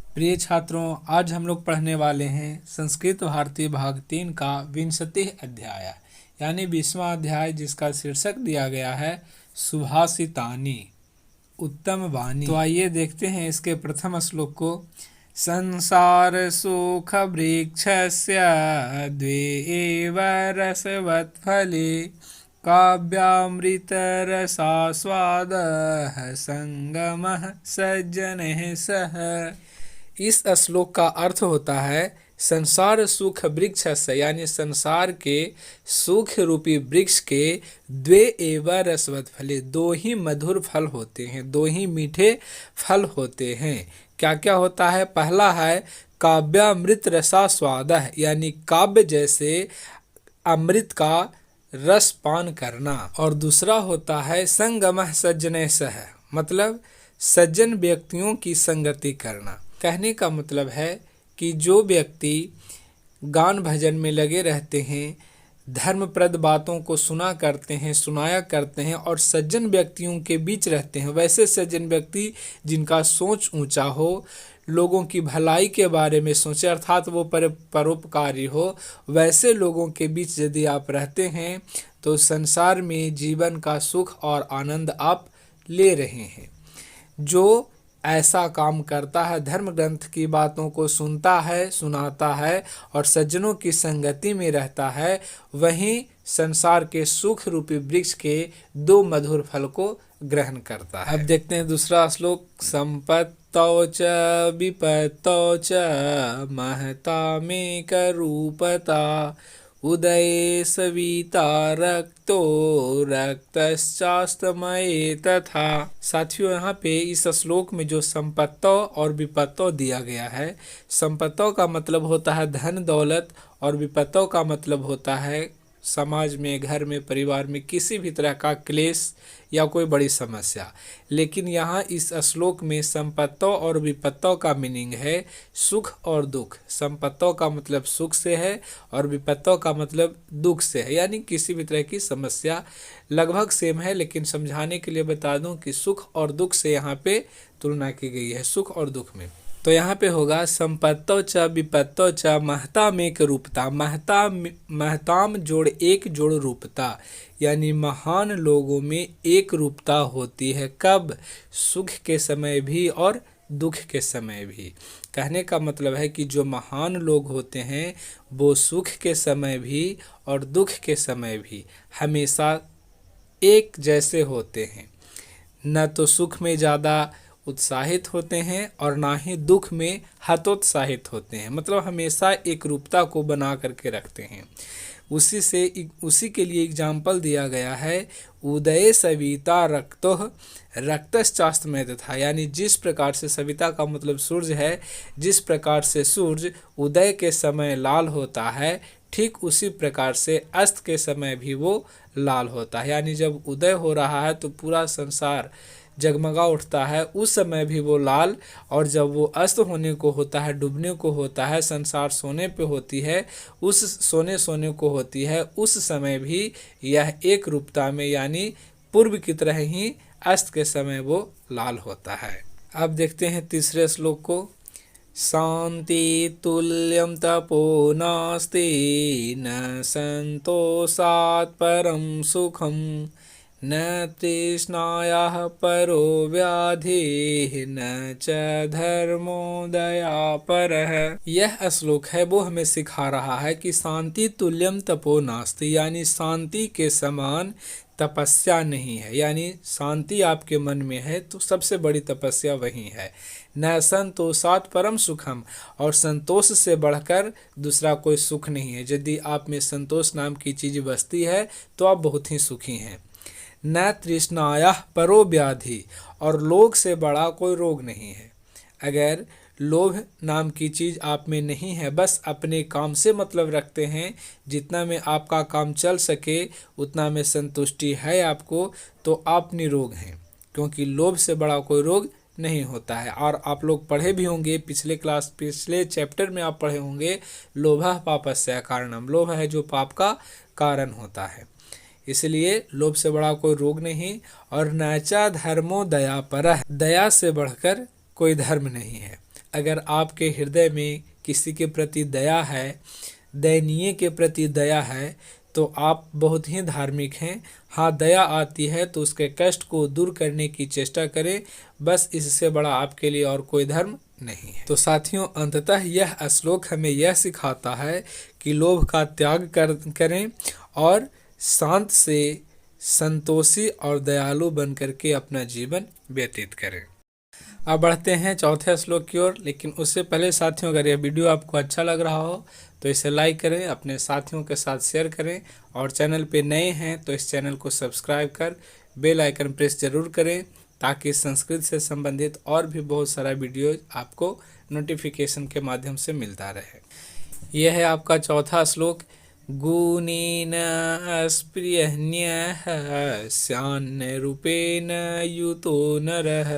प्रिय छात्रों, आज हम लोग पढ़ने वाले हैं संस्कृत भारती भाग 3 का 20वां अध्याय यानी 20वां अध्याय, जिसका शीर्षक दिया गया है सुभाषितानि, उत्तम वाणी। तो आइए देखते हैं इसके प्रथम श्लोक को। संसार सुख वृक्षस्य द्वे एव रसवत्फले काव्यामृत रसास्वादः संगमः सज्जनैः सह। इस श्लोक का अर्थ होता है संसार सुख वृक्ष से, यानी संसार के सुख रूपी वृक्ष के द्वे एव रसवत फले, दो ही मधुर फल होते हैं, दो ही मीठे फल होते हैं। क्या क्या होता है? पहला है काव्यामृत रसा स्वाद, यानी काव्य जैसे अमृत का रस पान करना। और दूसरा होता है संगमः सज्जने सह, मतलब सज्जन व्यक्तियों की संगति करना। कहने का मतलब है कि जो व्यक्ति गान भजन में लगे रहते हैं, धर्मप्रद बातों को सुनाया करते हैं और सज्जन व्यक्तियों के बीच रहते हैं, वैसे सज्जन व्यक्ति जिनका सोच ऊंचा हो, लोगों की भलाई के बारे में सोचे, अर्थात वो परोपकारी हो, वैसे लोगों के बीच यदि आप रहते हैं तो संसार में जीवन का सुख और आनंद आप ले रहे हैं। जो ऐसा काम करता है, धर्म ग्रंथ की बातों को सुनता है, सुनाता है और सज्जनों की संगति में रहता है, वहीं संसार के सुख रूपी वृक्ष के दो मधुर फल को ग्रहण करता है। अब देखते हैं दूसरा श्लोक। संपत्तौ च विपत्तौ च महतामेक रूपता उदये सविता रक्तो रक्तश्चास्तमये तथा। साथियों, यहाँ पे इस श्लोक में जो संपत्तौ और विपत्तौ दिया गया है, संपत्तौ का मतलब होता है धन दौलत और विपत्तौ का मतलब होता है समाज में, घर में, परिवार में किसी भी तरह का क्लेश या कोई बड़ी समस्या। लेकिन यहाँ इस श्लोक में संपत्तौ और विपत्तौ का मीनिंग है सुख और दुख। संपत्तौ का मतलब सुख से है और विपत्तौ का मतलब दुख से है, यानी किसी भी तरह की समस्या। लगभग सेम है, लेकिन समझाने के लिए बता दूं कि सुख और दुख से यहाँ पे तुलना की गई है, सुख और दुख में। तो यहाँ पे होगा संपत्तौ च विपत्तौ च महतामेक रूपता। महताम जोड़ एक जोड़ रूपता, यानी महान लोगों में एक रूपता होती है। कब? सुख के समय भी और दुख के समय भी। कहने का मतलब है कि जो महान लोग होते हैं वो सुख के समय भी और दुख के समय भी हमेशा एक जैसे होते हैं। न तो सुख में ज़्यादा उत्साहित होते हैं और ना ही दुख में हतोत्साहित होते हैं, मतलब हमेशा एक रूपता को बना करके रखते हैं। उसी के लिए एग्जाम्पल दिया गया है उदय सविता रक्तो रक्तश्चास्तमय तथा, यानी जिस प्रकार से सविता का मतलब सूर्य है, जिस प्रकार से सूर्य उदय के समय लाल होता है, ठीक उसी प्रकार से अस्त के समय भी वो लाल होता है। यानी जब उदय हो रहा है तो पूरा संसार जगमगा उठता है, उस समय भी वो लाल, और जब वो अस्त होने को होता है, डूबने को होता है, संसार सोने पे होती है, उस सोने को होती है, उस समय भी यह एक रूपता में, यानी पूर्व की तरह ही अस्त के समय वो लाल होता है। अब देखते हैं तीसरे श्लोक को। शांति तुल्यं तपो नास्ति न संतोषात् परं सुखम न तृष्णायाः परो व्याधिः न च धर्मो दयापरः। यह श्लोक है वो हमें सिखा रहा है कि शांति तुल्यम तपो नास्ति, यानी शांति के समान तपस्या नहीं है। यानी शांति आपके मन में है तो सबसे बड़ी तपस्या वही है। न संतोषात् परम सुखम, और संतोष से बढ़कर दूसरा कोई सुख नहीं है। यदि आप में संतोष नाम की चीज़ बसती है तो आप बहुत ही सुखी हैं। न तृष्णायाः परो व्याधि, और लोभ से बड़ा कोई रोग नहीं है। अगर लोभ नाम की चीज़ आप में नहीं है, बस अपने काम से मतलब रखते हैं, जितना में आपका काम चल सके उतना में संतुष्टि है आपको, तो आप निरोग हैं, क्योंकि लोभ से बड़ा कोई रोग नहीं होता है। और आप लोग पढ़े भी होंगे, पिछले चैप्टर में आप पढ़े होंगे लोभः पापस्य कारणम। लोभ है जो पाप का कारण होता है, इसलिए लोभ से बड़ा कोई रोग नहीं। और नैचा धर्मो दया परः, दया से बढ़कर कोई धर्म नहीं है। अगर आपके हृदय में किसी के प्रति दया है, दयनीय के प्रति दया है, तो आप बहुत ही धार्मिक हैं। हाँ, दया आती है तो उसके कष्ट को दूर करने की चेष्टा करें, बस इससे बड़ा आपके लिए और कोई धर्म नहीं है। तो साथियों, अंततः यह श्लोक हमें यह सिखाता है कि लोभ का त्याग करें और शांत से संतोषी और दयालु बन करके अपना जीवन व्यतीत करें। अब बढ़ते हैं चौथे श्लोक की ओर, लेकिन उससे पहले साथियों, अगर यह वीडियो आपको अच्छा लग रहा हो तो इसे लाइक करें, अपने साथियों के साथ शेयर करें, और चैनल पे नए हैं तो इस चैनल को सब्सक्राइब कर बेल आइकन प्रेस जरूर करें, ताकि संस्कृत से संबंधित और भी बहुत सारा वीडियो आपको नोटिफिकेशन के माध्यम से मिलता रहे। यह है आपका चौथा श्लोक। गुणेन अस्पृहन्यः स्यान्न रूपेण युतो नरः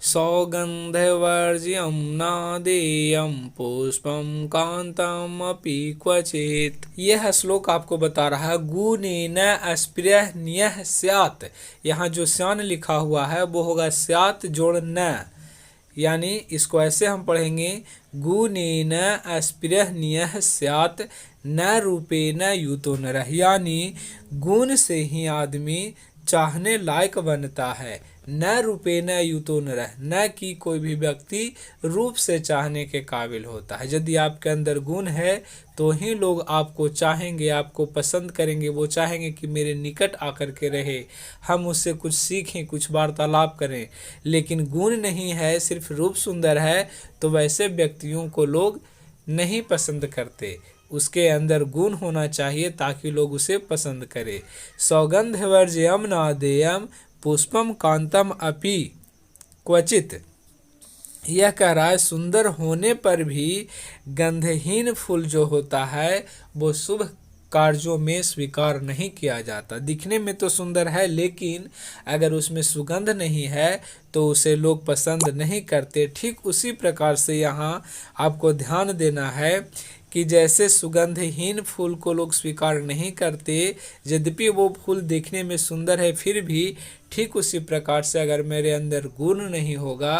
सौगन्धवर्ज्यं नादेयं पुष्पं कान्तमपि क्वचित्। यह श्लोक आपको बता रहा है गुणेन अस्पृहन्यः स्यात्। यहाँ जो स्यान लिखा हुआ है वो होगा स्यात् जोड़ न, यानी इसको ऐसे हम पढ़ेंगे गुणेन अस्पृहन्यः स्यात् न रूपेण युतो नरः, यानी गुण से ही आदमी चाहने लायक बनता है, न रूपेण युतो नरः, न कि कोई भी व्यक्ति रूप से चाहने के काबिल होता है। यदि आपके अंदर गुण है तो ही लोग आपको चाहेंगे, आपको पसंद करेंगे, वो चाहेंगे कि मेरे निकट आकर के रहे, हम उससे कुछ सीखें, कुछ वार्तालाप करें। लेकिन गुण नहीं है, सिर्फ रूप सुंदर है, तो वैसे व्यक्तियों को लोग नहीं पसंद करते। उसके अंदर गुण होना चाहिए ताकि लोग उसे पसंद करें। सौगंधवर्ज्यं नादेयं पुष्पम कांतम अपि क्वचित। यह कह रहा है सुंदर होने पर भी गंधहीन फूल जो होता है वो शुभ कार्यों में स्वीकार नहीं किया जाता। दिखने में तो सुंदर है, लेकिन अगर उसमें सुगंध नहीं है तो उसे लोग पसंद नहीं करते। ठीक उसी प्रकार से यहाँ आपको ध्यान देना है कि जैसे सुगंधहीन फूल को लोग स्वीकार नहीं करते, यद्यपि वो फूल देखने में सुंदर है, फिर भी ठीक उसी प्रकार से अगर मेरे अंदर गुण नहीं होगा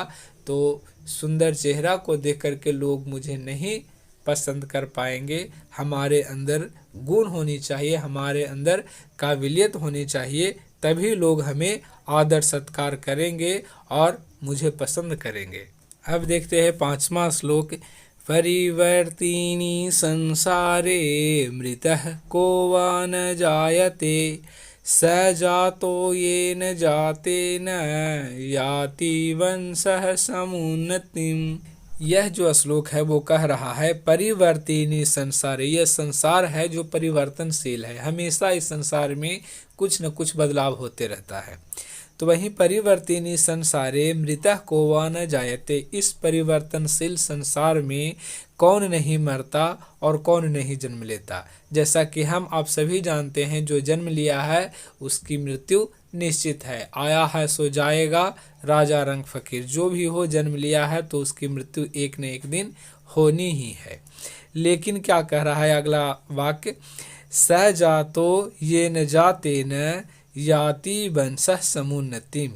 तो सुंदर चेहरा को देख करके लोग मुझे नहीं पसंद कर पाएंगे। हमारे अंदर गुण होनी चाहिए, हमारे अंदर काबिलियत होनी चाहिए, तभी लोग हमें आदर सत्कार करेंगे और मुझे पसंद करेंगे। अब देखते हैं पांचवा श्लोक। परिवर्तिनी संसारे मृतः को वा न जायते स जातो येन जातेन याति वंशः समुन्नतिम्। यह जो श्लोक है वो कह रहा है परिवर्तिनी संसारे, यह संसार है जो परिवर्तनशील है, हमेशा इस संसार में कुछ न कुछ बदलाव होते रहता है। तो वहीं परिवर्तिनी संसारे मृतः को वा न जायते, इस परिवर्तनशील संसार में कौन नहीं मरता और कौन नहीं जन्म लेता। जैसा कि हम आप सभी जानते हैं, जो जन्म लिया है उसकी मृत्यु निश्चित है, आया है सो जाएगा, राजा रंग फकीर, जो भी हो जन्म लिया है तो उसकी मृत्यु एक न एक दिन होनी ही है। लेकिन क्या कह रहा है अगला वाक्य, स जातो ये न जाते न याति वंशः समुन्नतिम्।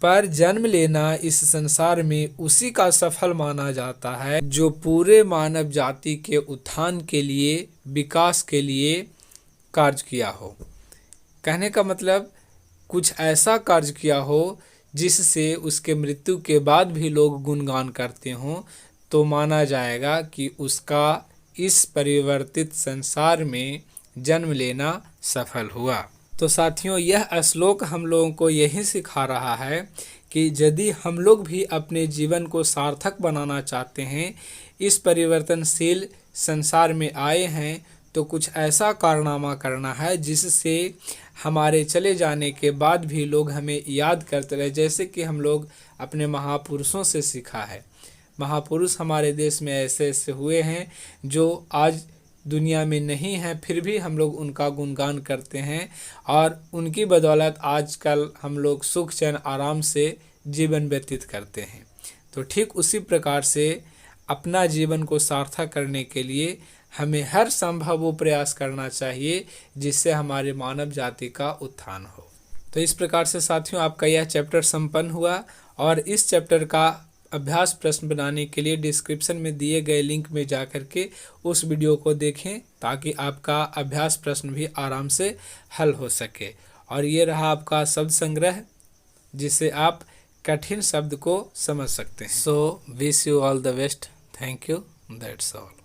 पर जन्म लेना इस संसार में उसी का सफल माना जाता है जो पूरे मानव जाति के उत्थान के लिए, विकास के लिए कार्य किया हो। कहने का मतलब कुछ ऐसा कार्य किया हो जिससे उसके मृत्यु के बाद भी लोग गुणगान करते हों, तो माना जाएगा कि उसका इस परिवर्तित संसार में जन्म लेना सफल हुआ। तो साथियों, यह श्लोक हम लोगों को यही सिखा रहा है कि यदि हम लोग भी अपने जीवन को सार्थक बनाना चाहते हैं, इस परिवर्तनशील संसार में आए हैं, तो कुछ ऐसा कारनामा करना है जिससे हमारे चले जाने के बाद भी लोग हमें याद करते रहे। जैसे कि हम लोग अपने महापुरुषों से सीखा है। महापुरुष हमारे देश में ऐसे ऐसे हुए हैं जो आज दुनिया में नहीं है, फिर भी हम लोग उनका गुणगान करते हैं और उनकी बदौलत आजकल हम लोग सुख चैन आराम से जीवन व्यतीत करते हैं। तो ठीक उसी प्रकार से अपना जीवन को सार्थक करने के लिए हमें हर संभव वो प्रयास करना चाहिए जिससे हमारे मानव जाति का उत्थान हो। तो इस प्रकार से साथियों, आपका यह चैप्टर संपन्न हुआ और इस चैप्टर का अभ्यास प्रश्न बनाने के लिए डिस्क्रिप्शन में दिए गए लिंक में जा कर के उस वीडियो को देखें, ताकि आपका अभ्यास प्रश्न भी आराम से हल हो सके। और ये रहा आपका शब्द संग्रह, जिससे आप कठिन शब्द को समझ सकते हैं। So wish you all the best. Thank you. That's all.